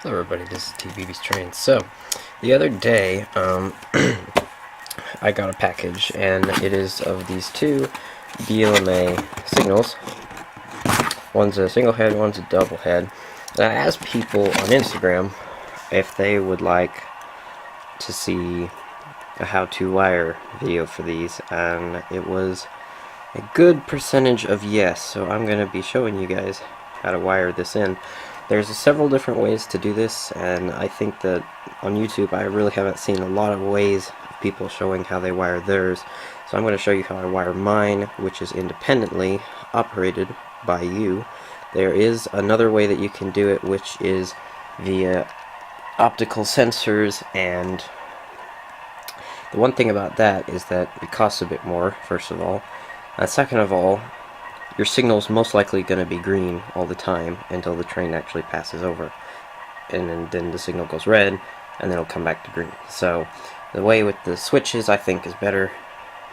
Hello everybody, this is TBB'S Train. So, the other day, I got a package, and it is of these two BLMA signals. One's a single head, one's a double head. And I asked people on Instagram if they would like to see a how-to wire video for these, and it was a good percentage of yes, so I'm going to be showing you guys how to wire this in. There's several different ways to do this, and I think that on YouTube I really haven't seen a lot of ways of people showing how they wire theirs. So I'm going to show you how I wire mine, which is independently operated by you. There is another way that you can do it, which is via optical sensors, and the one thing about that is that it costs a bit more, first of all. And second of all, your signal's most likely going to be green all the time until the train actually passes over, and then the signal goes red, and then it'll come back to green. So the way with the switches, I think, is better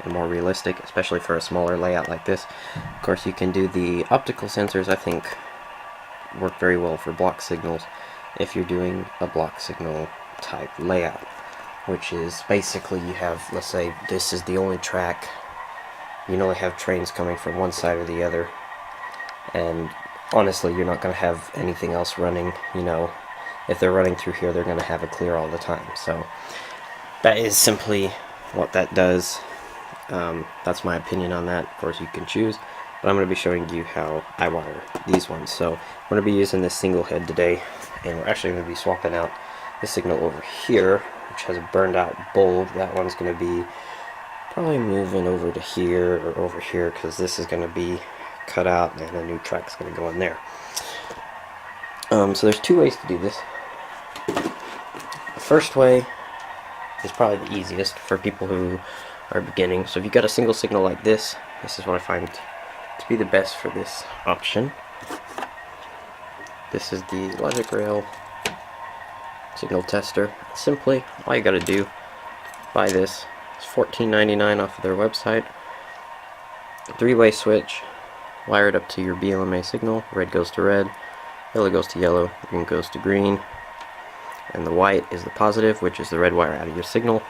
and more realistic, especially for a smaller layout like this. Of course, you can do the optical sensors. I think work very well for block signals if you're doing a block signal type layout, which is basically you have, let's say this is the only track. You only have trains coming from one side or the other, and honestly you're not going to have anything else running. If they're running through here, they're going to have it clear all the time. So that is simply what that does. That's my opinion on that. Of course you can choose, but I'm going to be showing you how I wire these ones. So we're going to be using this single head today, and we're actually going to be swapping out the signal over here, which has a burned out bulb. That one's going to be probably moving over to here or over here, because this is going to be cut out and a new track's going to go in there. So there's two ways to do this. The first way is probably the easiest for people who are beginning. So if you've got a single signal like this, this is what I find to be the best for this option. This is the logic rail signal tester. Simply, all you got to do, buy this. It's $14.99 off of their website. Three-way switch. Wire it up to your BLMA signal. Red goes to red, yellow goes to yellow, green goes to green, and the white is the positive, which is the red wire out of your signal.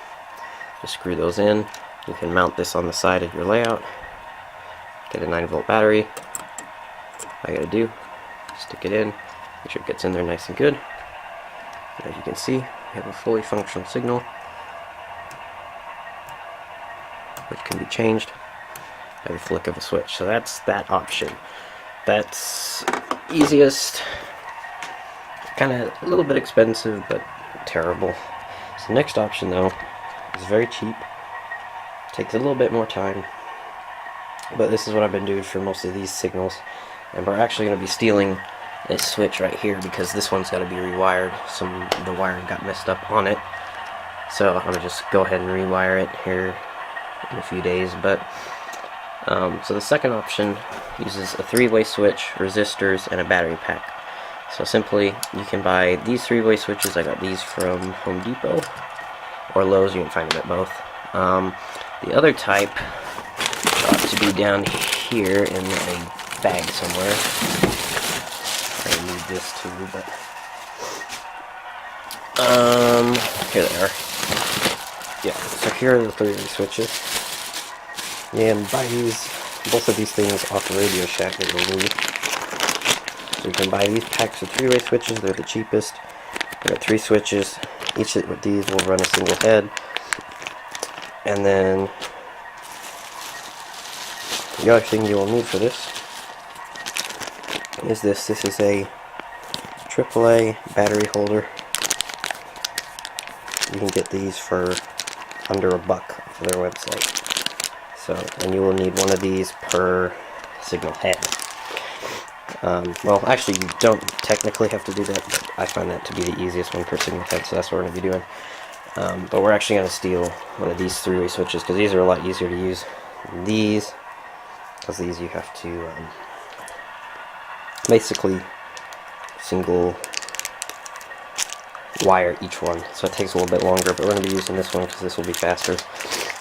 Just screw those in. You can mount this on the side of your layout. Get a 9-volt battery. All you gotta do, stick it in, make sure it gets in there nice and good. And as you can see, you have a fully functional signal, which can be changed by the flick of a switch. So that's that option. That's easiest. Kind of a little bit expensive, but terrible. So the next option, though, is very cheap. Takes a little bit more time, but this is what I've been doing for most of these signals. And we're actually going to be stealing this switch right here, because this one's got to be rewired. The wiring got messed up on it. So I'm going to just go ahead and rewire it here in a few days. But so the second option uses a three-way switch, resistors, and a battery pack. So simply, you can buy these three-way switches. I got these from Home Depot or Lowe's. You can find them at both. The other type ought to be down here in a bag somewhere. I need this too, but here they are. Yeah, so here are the three-way switches. And buy both of these things off the Radio Shack, I believe. So you can buy these packs of three-way switches. They're the cheapest. I got 3 switches. Each of these will run a single head. And then the other thing you will need for this is this. This is a AAA battery holder. You can get these for under $1 off their website. So, and you will need one of these per signal head. Well, actually, you don't technically have to do that, but I find that to be the easiest one per signal head, so that's what we're going to be doing. But we're actually going to steal one of these three-way switches, because these are a lot easier to use than these. Because these you have to basically single wire each one, so it takes a little bit longer, but we're going to be using this one because this will be faster.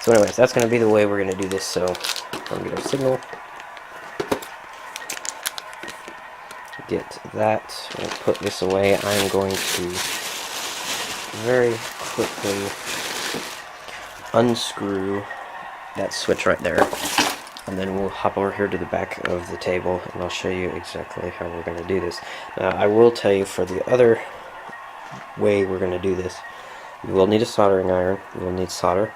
So anyways, that's going to be the way we're going to do this. So I'm going to get our signal, get that, we'll put this away. I'm going to very quickly unscrew that switch right there, and then we'll hop over here to the back of the table and I'll show you exactly how we're going to do this. Now I will tell you, for the other way we're going to do this, you will need a soldering iron, you will need solder,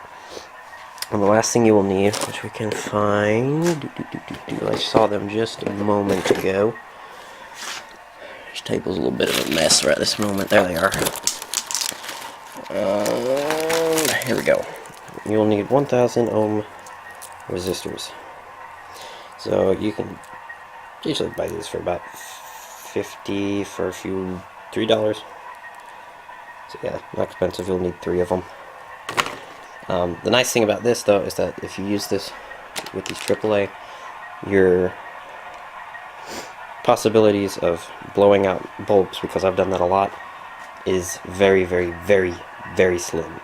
and the last thing you will need, which we can find, I saw them just a moment ago. This table's a little bit of a mess right this moment. There they are. Here we go. You'll need 1,000 ohm resistors. So you can usually buy these for about $50 for a few, $3. So yeah, not expensive. You'll need 3 of them. The nice thing about this though is that if you use this with these AAA, your possibilities of blowing out bulbs, because I've done that a lot, is very, very, very, very slim.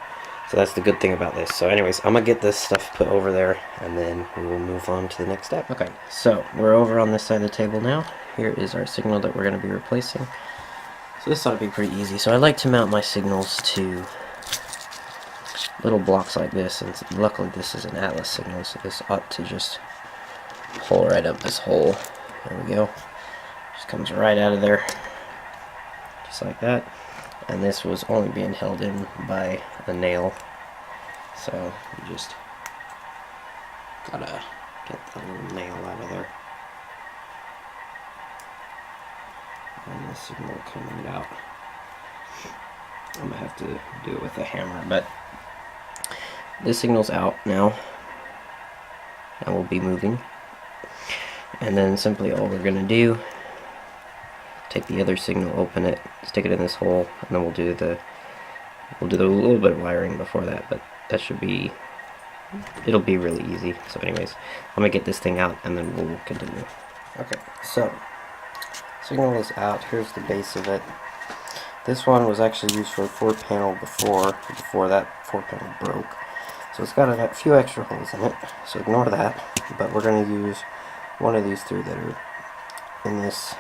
So that's the good thing about this. So anyways, I'm gonna get this stuff put over there and then we will move on to the next step. Okay, so we're over on this side of the table now. Here is our signal that we're going to be replacing. So this ought to be pretty easy. So I like to mount my signals to little blocks like this, and luckily this is an Atlas signal, so this ought to just pull right up this hole. There we go. Just comes right out of there, just like that. And this was only being held in by a nail, so you just gotta get the little nail out of there. And the signal coming out. I'm gonna have to do it with a hammer, but this signal's out now, and we'll be moving. And then simply all we're gonna do, take the other signal, open it, stick it in this hole, and then we'll do the little bit of wiring before that, but that should be, it'll be really easy. So anyways, I'm gonna get this thing out and then we'll continue. Okay, so signal is out. Here's the base of it. This one was actually used for a 4-panel before that 4-panel broke. So it's got a few extra holes in it, so ignore that. But we're going to use one of these 3 that are in this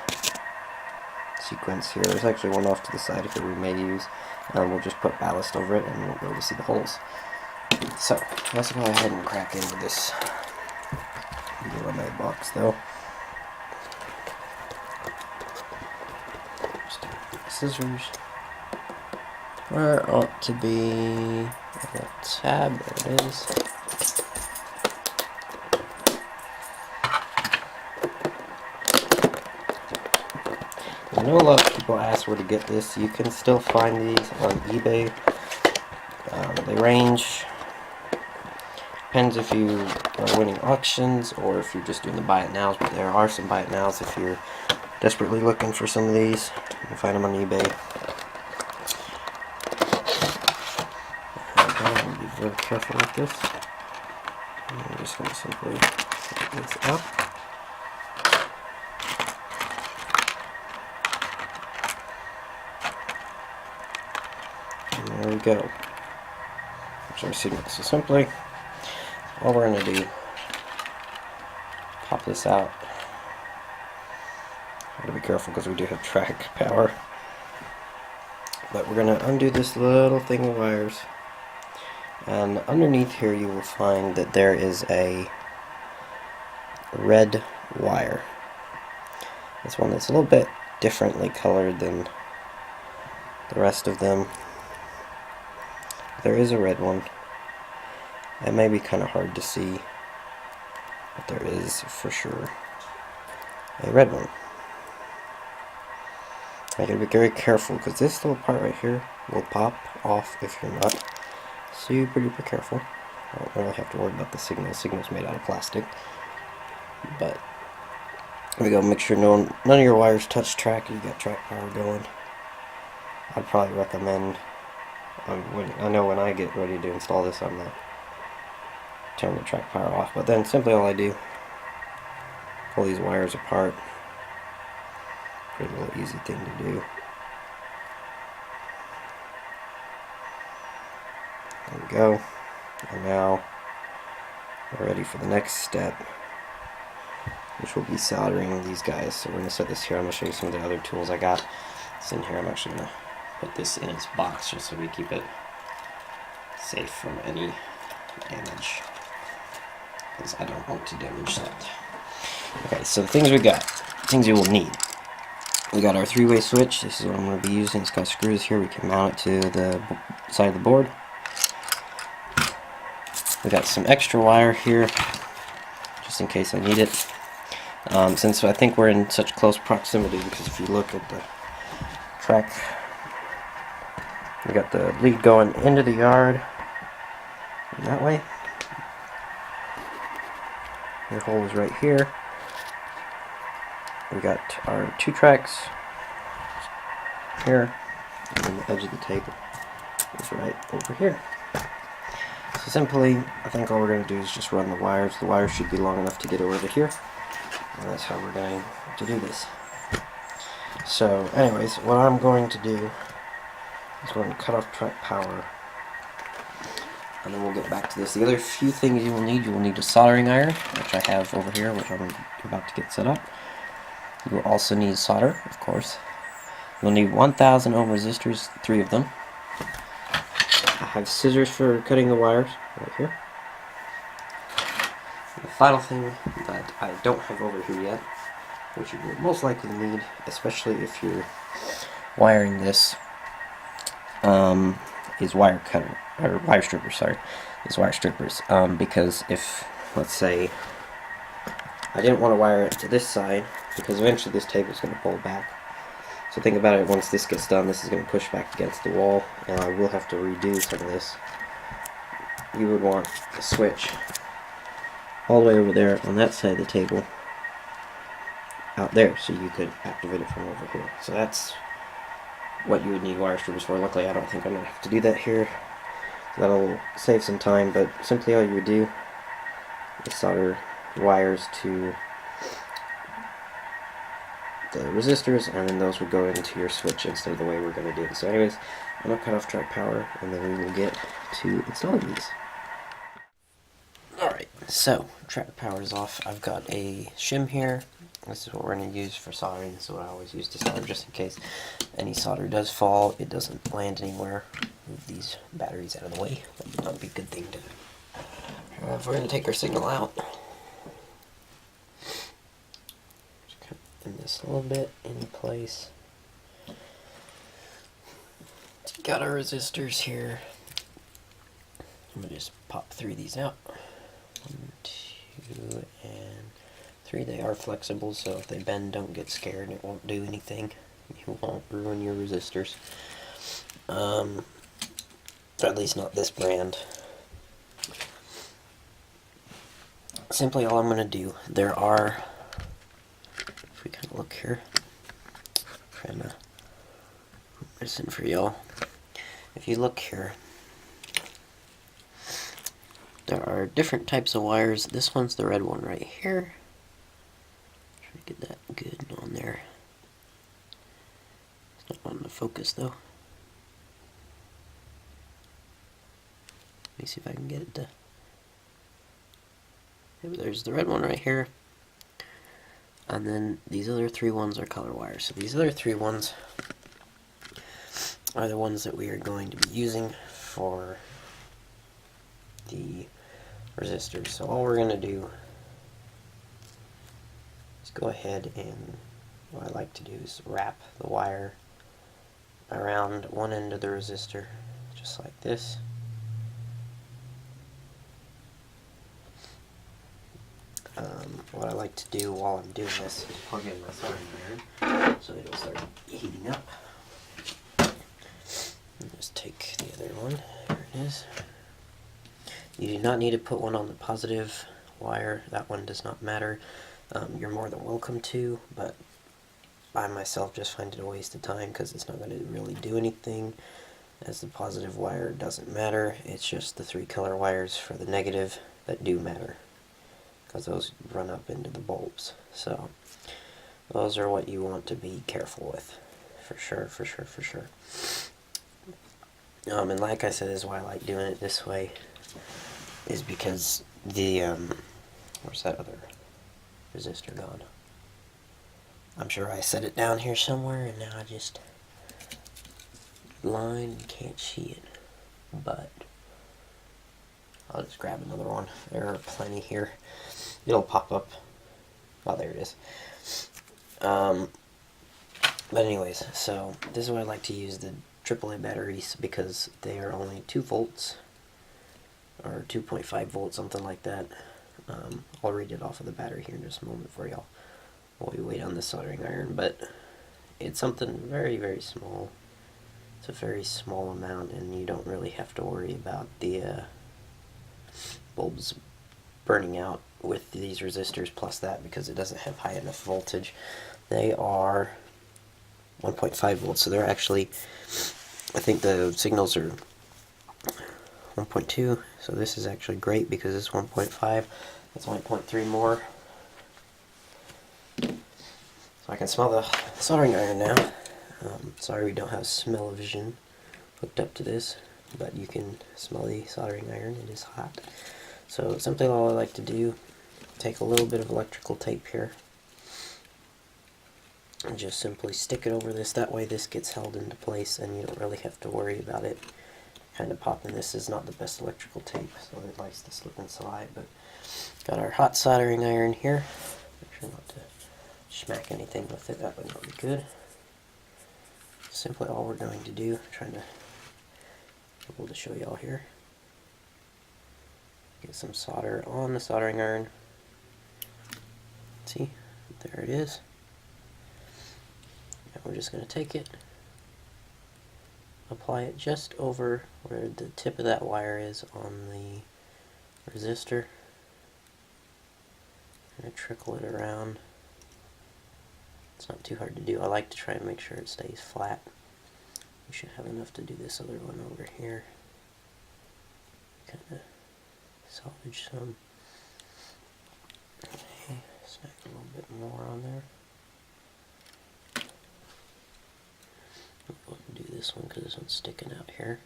sequence here. There's actually one off to the side here we may use. We'll just put ballast over it and we'll be able to see the holes. So let's go ahead and crack into this BLMA box though. Scissors. Where ought to be a tab? There it is. I know a lot of people ask where to get this. You can still find these on eBay. They range. Depends if you are winning auctions or if you're just doing the buy it nows. But there are some buy it nows if you're desperately looking for some of these. You can find them on eBay. I'm be very careful with this. I'm just going to simply set this up. And there we go. There's our signal. So simply, all we're going to do, pop this out. Gotta be careful because we do have track power. But we're going to undo this little thing of wires. And underneath here you will find that there is a red wire. This one that's a little bit differently colored than the rest of them. There is a red one. It may be kind of hard to see, but there is for sure a red one. I gotta be very careful because this little part right here will pop off if you're not super duper careful. I don't really have to worry about the signal. The signal's made out of plastic. But there we go. Make sure none of your wires touch track. You got track power going. I'd probably recommend. I know when I get ready to install this, I'm gonna turn the track power off. But then simply all I do, pull these wires apart. Pretty little easy thing to do. There we go. And now we're ready for the next step, which will be soldering these guys. So we're going to set this here. I'm going to show you some of the other tools I got. It's in here. I'm actually going to put this in its box just so we keep it safe from any damage, because I don't want to damage that. Okay, so the things we got, things you will need. We got our three-way switch. This is what I'm going to be using. It's got screws here. We can mount it to the side of the board. We got some extra wire here, just in case I need it. Since I think we're in such close proximity, because if you look at the track, we got the lead going into the yard, and that way. Your hole is right here. We got our 2 tracks here, and then the edge of the table is right over here. So simply, I think all we're going to do is just run the wires. The wires should be long enough to get over to here, and that's how we're going to do this. So anyways, what I'm going to do is go ahead and cut off track power, and then we'll get back to this. The other few things you will need a soldering iron, which I have over here, which I'm about to get set up. You will also need solder, of course. You'll need 1,000 ohm resistors, 3 of them. I have scissors for cutting the wires, right here. The final thing that I don't have over here yet, which you will most likely need, especially if you're wiring this, is wire cutter, or wire strippers, sorry, is wire strippers, because if, let's say, I didn't want to wire it to this side, because eventually this table is going to pull back. So think about it, once this gets done, this is going to push back against the wall, and I will have to redo some of this. You would want a switch all the way over there on that side of the table, out there, so you could activate it from over here. So that's what you would need wire strippers for. Luckily, I don't think I'm going to have to do that here. So that'll save some time, but simply all you would do is solder wires to the resistors, and then those would go into your switch instead of the way we're going to do it. So anyways, I'm going to cut off track power, and then we will get to installing these. Alright, so track power is off. I've got a shim here. This is what we're going to use for soldering. This is what I always use to solder, just in case any solder does fall, it doesn't land anywhere. Move these batteries out of the way. That would not be a good thing to do. If we're going to take our signal out, just cut in this a little bit in place. Got our resistors here. I'm going to just pop 3 of these out. 1, 2, and 3. They are flexible, so if they bend, don't get scared. It won't do anything. You won't ruin your resistors. Or at least not this brand. Simply all I'm going to do, there are, if we kind of look here, trying to put this in for y'all. If you look here, there are different types of wires. This one's the red one right here. Try to get that good on there. It's not wanting to focus though. Let me see if I can get it to... There's the red one right here, and then these other 3 ones are color wires. So these other 3 ones are the ones that we are going to be using for the resistors. So all we're going to do is go ahead, and what I like to do is wrap the wire around one end of the resistor, just like this. What I like to do while I'm doing this is plug in my soldering iron so it'll start heating up. And just take the other one. There it is. You do not need to put one on the positive wire. That one does not matter. You're more than welcome to, but I myself just find it a waste of time because it's not going to really do anything, as the positive wire doesn't matter. It's just the 3 color wires for the negative that do matter, because those run up into the bulbs. So those are what you want to be careful with, for sure, for sure, for sure. And like I said, this is why I like doing it this way, is because the where's that other resistor gone. I'm sure I set it down here somewhere and now I just blind and can't see it. But I'll just grab another one. There are plenty here. It'll pop up. Oh, there it is. But anyways, so this is why I like to use the AAA batteries, because they are only 2 volts or 2.5 volts, something like that. I'll read it off of the battery here in just a moment for y'all while we wait on the soldering iron, but it's something very, very small. It's a very small amount, and you don't really have to worry about the bulbs burning out with these resistors plus that, because it doesn't have high enough voltage. They are 1.5 volts, so they're actually, I think the signals are 1.2, so this is actually great because it's 1.5. It's only 0.3 more. So I can smell the soldering iron now. Sorry we don't have smell-o-vision hooked up to this, but you can smell the soldering iron. It is hot. So simply all I like to do, take a little bit of electrical tape here and just simply stick it over this. That way this gets held into place and you don't really have to worry about it kind of popping. This is not the best electrical tape, so it likes to slip and slide. But got our hot soldering iron here. Make sure not to smack anything with it. That would not be good. Simply all we're going to do, trying to be able to show y'all here, get some solder on the soldering iron. See, there it is. And we're just going to take it, apply it just over where the tip of that wire is on the resistor. I'm going to trickle it around. It's not too hard to do. I like to try and make sure it stays flat. We should have enough to do this other one over here. Kind of salvage some. Okay, snack a little bit more on there. I'll do this one because this one's sticking out here.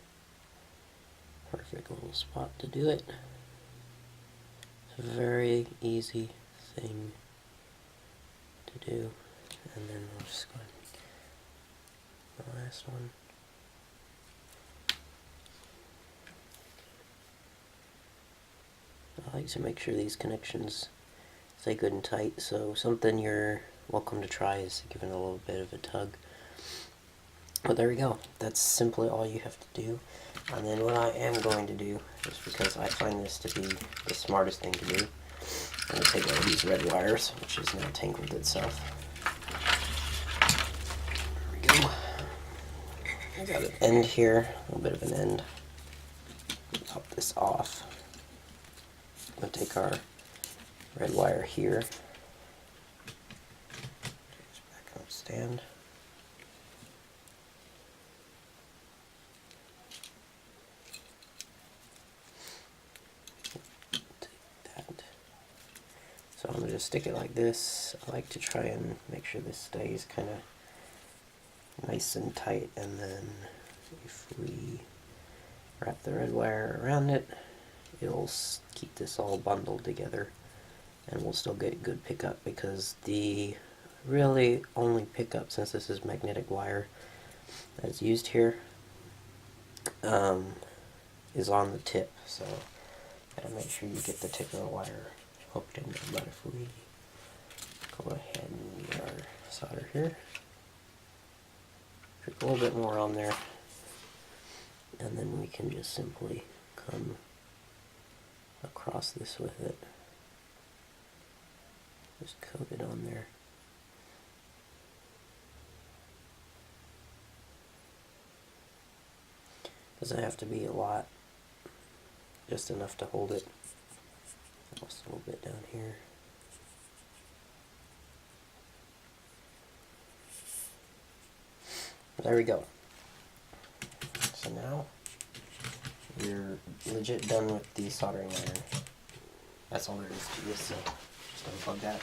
Perfect little spot to do it. It's a very easy thing to do. And then we'll just go ahead and the last one. I like to make sure these connections stay good and tight, so something you're welcome to try is giving it a little bit of a tug. But there we go. That's simply all you have to do. And then what I am going to do, just because I find this to be the smartest thing to do, I'm going to take one of these red wires, which is now tangled itself. There we go. I got an end here, a little bit of an end. Pop this off. I'm going to take our red wire here. Back up stand. So I'm going to just stick it like this. I like to try and make sure this stays kind of nice and tight, and then if we wrap the red wire around it, it'll keep this all bundled together, and we'll still get good pickup, because the really only pickup, since this is magnetic wire that's used here, is on the tip. So gotta make sure you get the tip of the wire hooked in there. But if we go ahead and get our solder here, put a little bit more on there, and then we can just simply come across this with it. Just coat it on there. Doesn't have to be a lot, just enough to hold it. Just a little bit down here. There we go. So now you're legit done with the soldering iron. That's all there is to this, so just unplug that.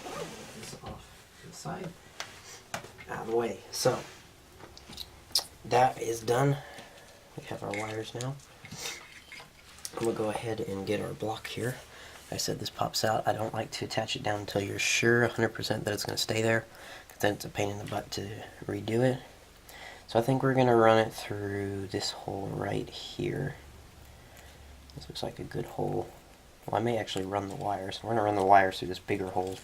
Put this off to the side, out of the way. So that is done. We have our wires now. I'm going to go ahead and get our block here. I said this pops out. I don't like to attach it down until you're sure 100% that it's going to stay there, because then it's a pain in the butt to redo it. So I think we're going to run it through this hole right here. This looks like a good hole. Well, I may actually run the wires. We're going to run the wires through this bigger hole,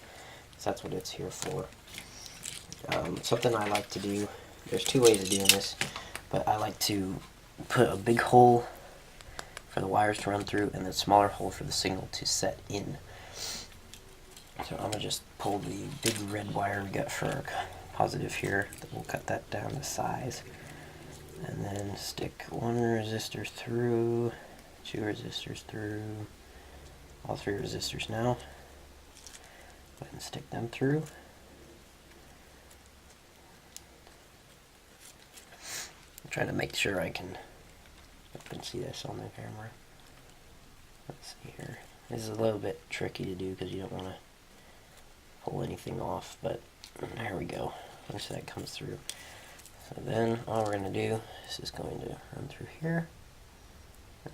because that's what it's here for. Something I like to do, there's two ways of doing this, but I like to put a big hole for the wires to run through and a smaller hole for the signal to set in. So I'm going to just pull the big red wire we got for our positive here. We'll cut that down to size. And then stick one resistor through, two resistors through, all three resistors now. Go ahead and stick them through. I'm trying to make sure I can see this on the camera. Let's see here. This is a little bit tricky to do because you don't want to pull anything off, but there we go. Once that comes through. So then all we're going to do is just going to run through here.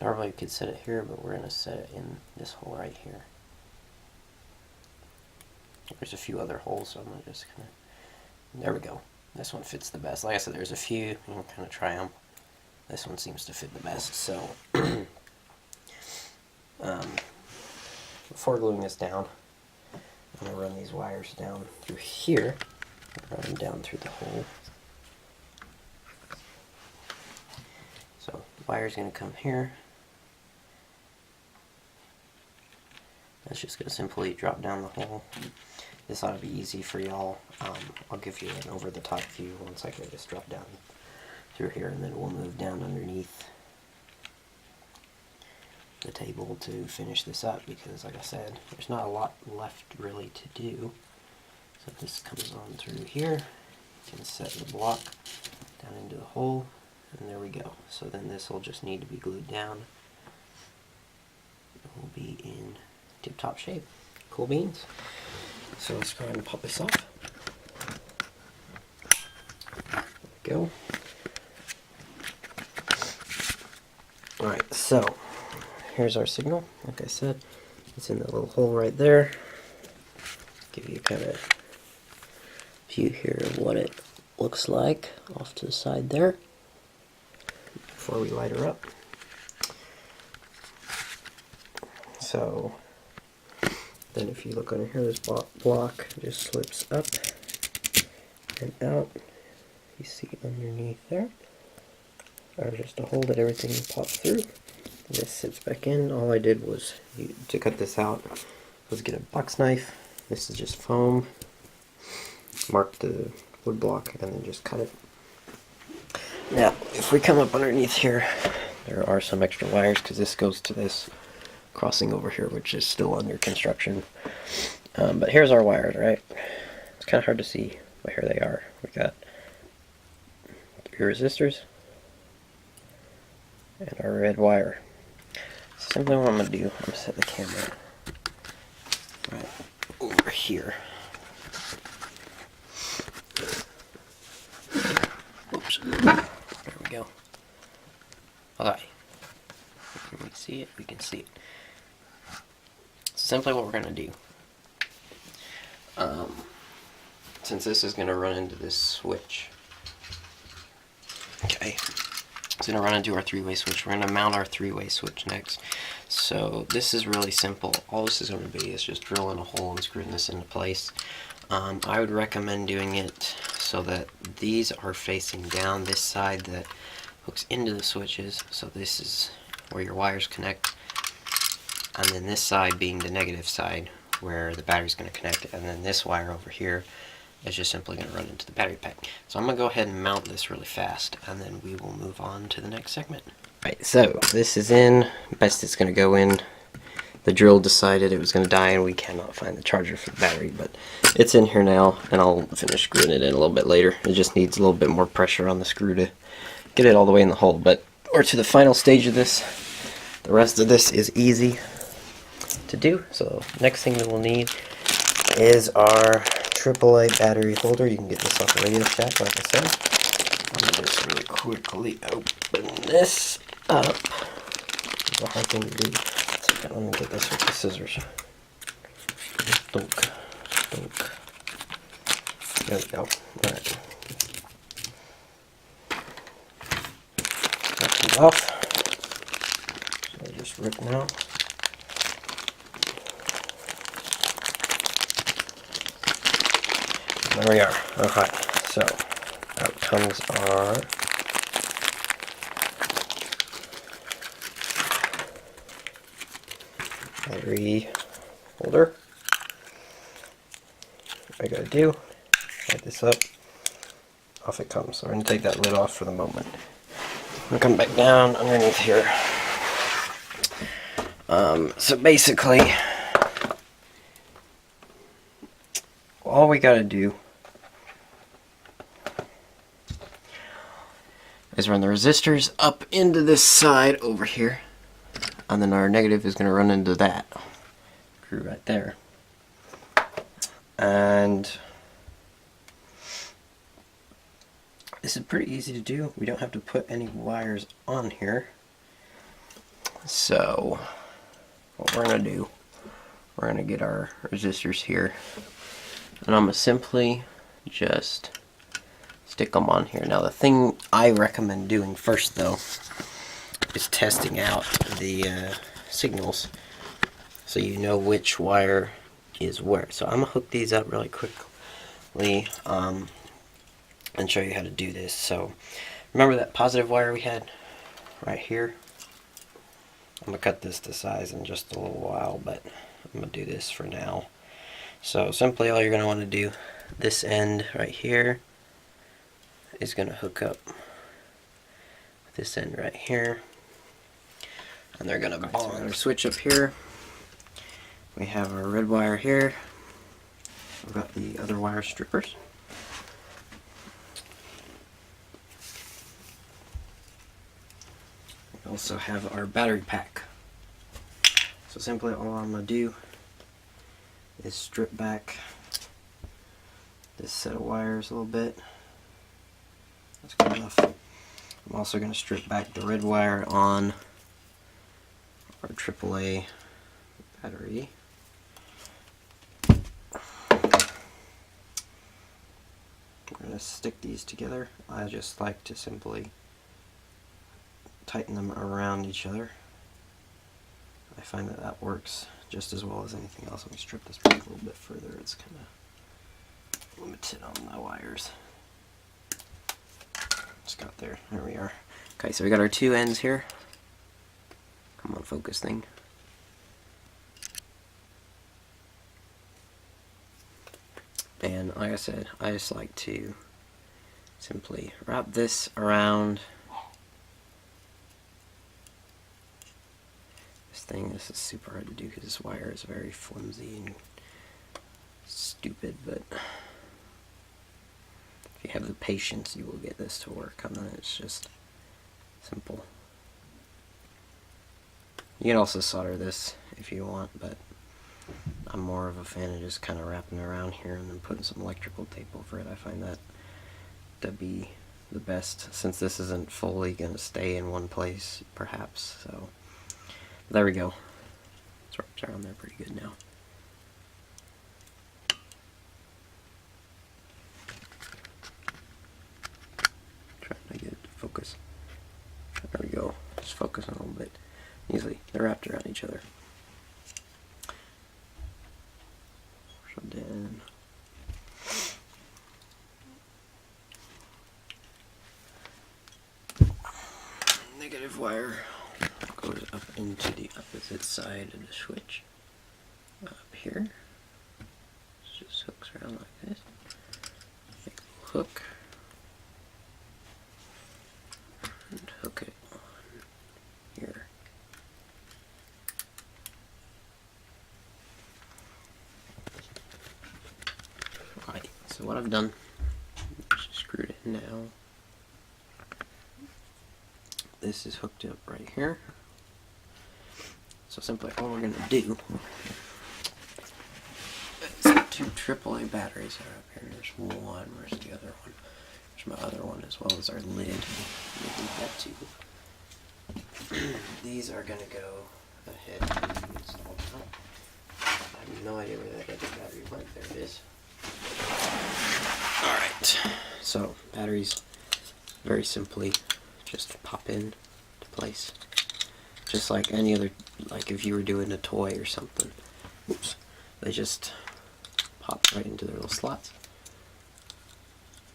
Normally we could set it here, but we're going to set it in this hole right here. There's a few other holes, so I'm going to just kind of... There we go. This one fits the best. Like I said, there's a few. You can kind of try them. This one seems to fit the best. So before gluing this down, I'm going to run these wires down through here. Run them down through the hole. So the wire's going to come here. That's just going to simply drop down the hole. This ought to be easy for y'all. I'll give you an over-the-top view once I get this drop down through here, and then we'll move down underneath the table to finish this up, because like I said, there's not a lot left really to do. So this comes on through here. You can set the block down into the hole, and there we go. So then this will just need to be glued down. It will be in tip-top shape. Cool beans. So let's go ahead and pop this off. There we go. Alright, so here's our signal. Like I said, it's in the little hole right there. Give you kind of view here of what it looks like off to the side there before we light her up. So then if you look under here, this block just slips up and out. You see underneath there. There's just a hole that everything pops through. This sits back in. All I did was, to cut this out, was get a box knife. This is just foam. Mark the wood block and then just cut it. Now, if we come up underneath here, there are some extra wires because this goes to this crossing over here, which is still under construction. But here's our wires, right? It's kind of hard to see, but here they are. We got 3 resistors and our red wire. Simply what I'm going to do, I'm going to set the camera right over here. Oops. There we go. Alright. Can we see it? We can see it. Simply what we're going to do. Since this is going to run into this switch. Okay. It's going to run into our 3-way switch. We're going to mount our 3-way switch next. So this is really simple. All this is going to be is just drilling a hole and screwing this into place. I would recommend doing it so that these are facing down, this side that hooks into the switches. So this is where your wires connect. And then this side being the negative side where the battery's going to connect. And then this wire over here is just simply going to run into the battery pack. So I'm going to go ahead and mount this really fast, and then we will move on to the next segment. Right, so this is in. Best it's going to go in. The drill decided it was going to die, and we cannot find the charger for the battery, but it's in here now, and I'll finish screwing it in a little bit later. It just needs a little bit more pressure on the screw to get it all the way in the hole. But we're to the final stage of this. The rest of this is easy to do. So next thing that we'll need is our AAA battery holder. You can get this off the Radio Shack, like I said. I'm going to just really quickly open this up. It's a hard thing to do. So let me get this with the scissors. Stunk. There we go. Alright. That comes off. So I just rip now. There we are. Okay, so out comes our battery holder. What I gotta do, light this up, off it comes. So we're gonna take that lid off for the moment. I'm gonna come back down underneath here. So basically, all we gotta do is run the resistors up into this side over here, and then our negative is going to run into that screw right there. And this is pretty easy to do. We don't have to put any wires on here. So what we're going to do, we're going to get our resistors here, and I'm going to simply just stick them on here. Now the thing I recommend doing first though is testing out the signals so you know which wire is where. So I'm gonna hook these up really quickly and show you how to do this. So remember that positive wire we had right here? I'm gonna cut this to size in just a little while, but I'm gonna do this for now. So simply all you're gonna want to do, this end right here is going to hook up with this end right here, and they're going to bond. Our switch up here, we have our red wire here, we've got the other wire strippers. We also have our battery pack. So simply all I'm going to do is strip back this set of wires a little bit. That's good enough. I'm also going to strip back the red wire on our AAA battery. We're going to stick these together. I just like to simply tighten them around each other. I find that that works just as well as anything else. Let me strip this back a little bit further. It's kind of limited on my wires. Just got there. There we are. Okay, so we got our two ends here. Come on, focus thing. And like I said, I just like to simply wrap this around this thing. This is super hard to do because this wire is very flimsy and stupid, but if you have the patience, you will get this to work. And then it's just simple. You can also solder this if you want, but I'm more of a fan of just kind of wrapping it around here and then putting some electrical tape over it. I find that to be the best, since this isn't fully going to stay in one place, perhaps. So there we go. It's wrapped around there pretty good now. Trying to get it to focus. There we go. Just focus on a little bit. Easily. They're wrapped around each other. Shoved in. Negative wire goes up into the opposite side of the switch. Up here. It just hooks around like this. Make a hook. And hook it on here. Alright, so what I've done, just screwed it in now. This is hooked up right here. So simply all we're going to do is two AAA batteries are up here. There's one, where's the other one? There's my other one as well as our lid. We'll leave that too. These are going to go ahead and be installed now. I have No idea where that other battery went. There it is. Alright, so batteries very simply just pop in to place. Just like any other, like if you were doing a toy or something. Oops. They just pop right into their little slots.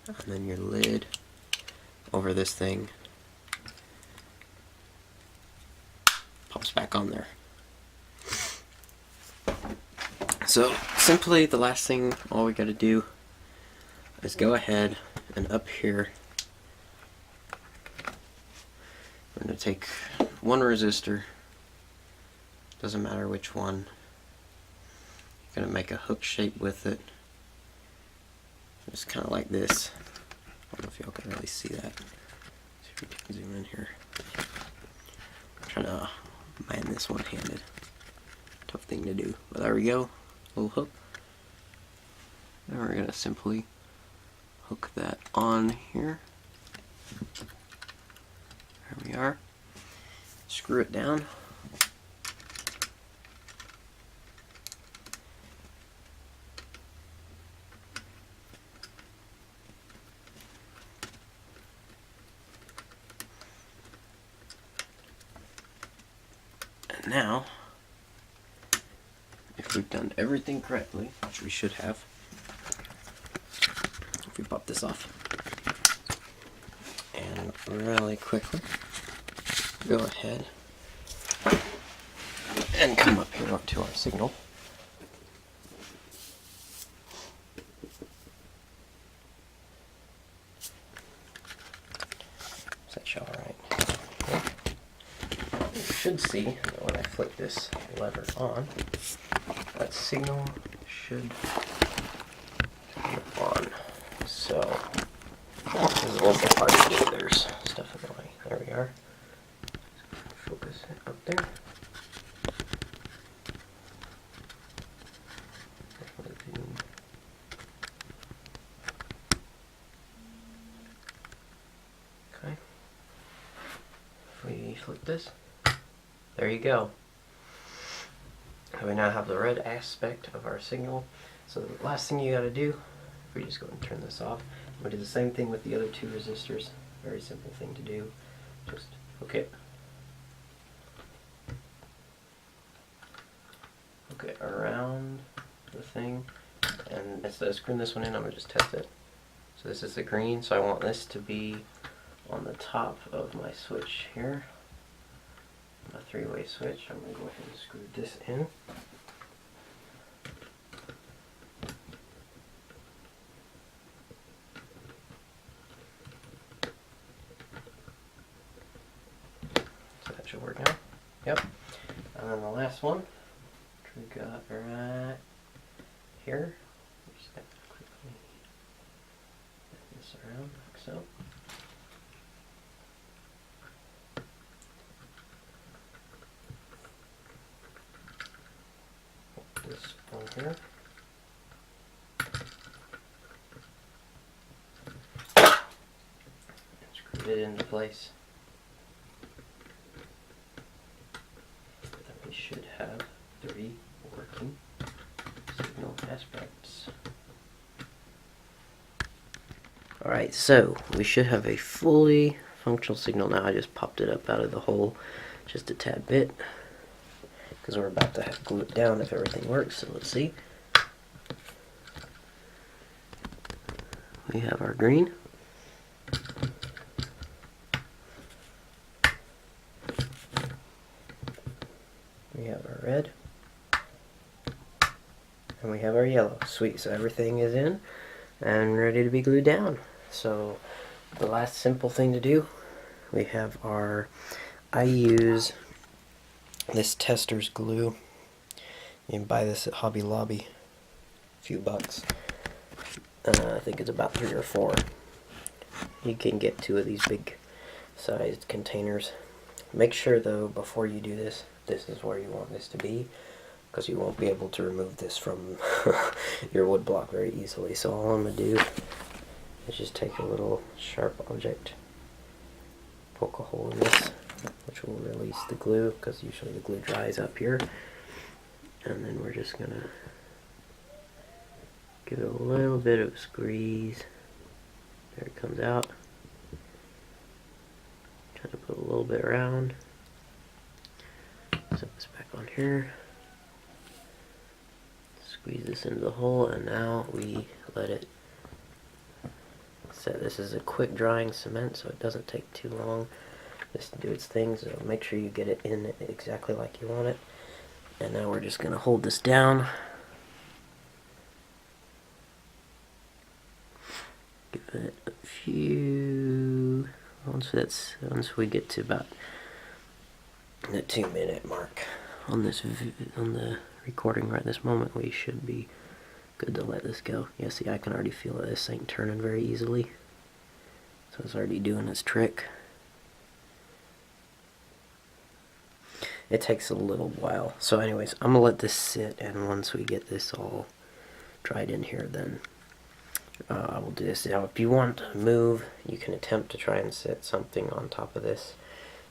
And then your lid over this thing pops back on there. So simply the last thing, all we gotta do is go ahead and up here we're gonna take one resistor, doesn't matter which one. You're gonna make a hook shape with it. Just kind of like this. I don't know if y'all can really see that. See if we can zoom in here. I'm trying to man this one-handed. Tough thing to do. But there we go. Little hook. And we're gonna simply hook that on here. There we are. Screw it down. And now, if we've done everything correctly, which we should have, if we pop this off, and really quickly go ahead and come up here up to our signal. Is that show alright? You should see that when I flip this lever on, that signal should come on. So, this is a little bit hard to do. There's stuff in the way. There we are. Focus it up there. Okay. If we flip this, there you go. We now have the red aspect of our signal. So the last thing you gotta do, if we just go and turn this off, we'll do the same thing with the other two resistors. Very simple thing to do. Just hook it. Hook it around the thing. And instead of screwing this one in, I'm gonna just test it. So this is the green, so I want this to be on the top of my switch here. My three-way switch. I'm going to go ahead and screw this in. So that should work now. Yep. And then the last one, which we got right here. Just going to quickly get this around like so. This one here. Screw it into place. Then we should have 3 working signal aspects. Alright, so we should have a fully functional signal now. I just popped it up out of the hole just a tad bit, because we're about to have to glue it down if everything works. So let's see. We have our green. We have our red. And we have our yellow. Sweet, so everything is in and ready to be glued down. So the last simple thing to do, we have our, I use this tester's glue. You can buy this at Hobby Lobby, a few bucks. I think it's about 3 or 4. You can get 2 of these big sized containers. Make sure though, before you do this, this is where you want this to be, because you won't be able to remove this from your wood block very easily. So all I'm going to do is just take a little sharp object, poke a hole in this, which will release the glue, because usually the glue dries up here. and then we're just gonna give it a little bit of a squeeze. There it comes out. Try to put a little bit around. Set this back on here. Squeeze this into the hole, and now we let it set. This is a quick drying cement, so it doesn't take too long just to do its thing. So make sure you get it in exactly like you want it. And now we're just going to hold this down. Give it a few. Once we get to about the 2-minute mark on the recording right this moment, we should be good to let this go. Yeah, see, I can already feel that this ain't turning very easily, so it's already doing its trick. It takes a little while. So anyways, I'm gonna let this sit, and once we get this all dried in here, then I will do this. Now, if you want to move, you can attempt to try and set something on top of this,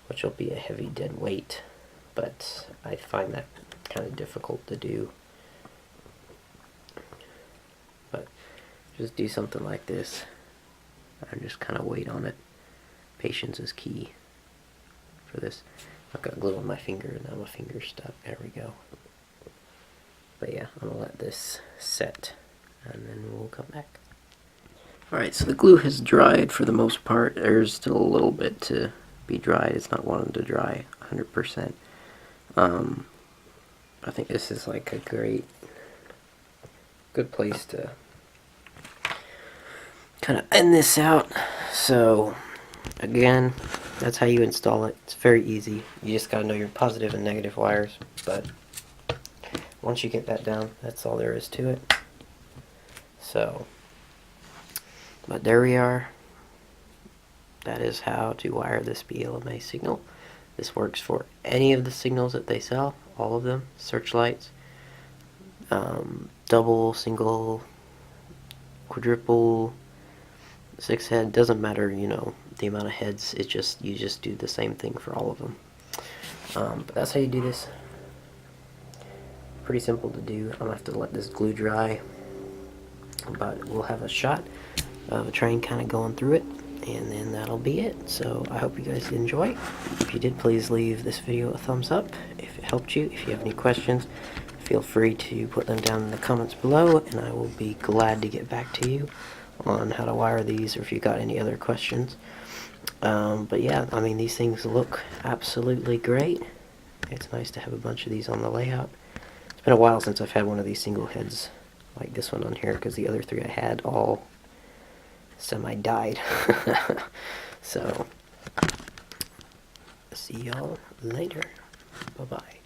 which will be a heavy dead weight, but I find that kind of difficult to do. But just do something like this and just kind of wait on it. Patience is key for this. I've got glue on my finger, and now my finger's stuck. There we go. But yeah, I'm gonna let this set, and then we'll come back. Alright, so the glue has dried for the most part. There's still a little bit to be dried. It's not wanting to dry 100%. I think this is like a good place to kind of end this out. So again, that's how you install it. It's very easy. You just gotta know your positive and negative wires, but once you get that down, that's all there is to it. So, but there we are. That is how to wire this BLMA signal. This works for any of the signals that they sell, all of them, searchlights, double, single, quadruple, 6 head, doesn't matter, you know, the amount of heads. It's just, you just do the same thing for all of them. But that's how you do this. Pretty simple to do. I'm gonna have to let this glue dry, but we'll have a shot of a train kind of going through it, and then that'll be it. So I hope you guys enjoy. If you did, please leave this video a thumbs up if it helped you. If you have any questions, feel free to put them down in the comments below, and I will be glad to get back to you on how to wire these, or if you got any other questions. But yeah, I mean, these things look absolutely great. It's nice to have a bunch of these on the layout. It's been a while since I've had one of these single heads like this one on here, because the other 3 I had all semi-died. So, see y'all later. Bye-bye.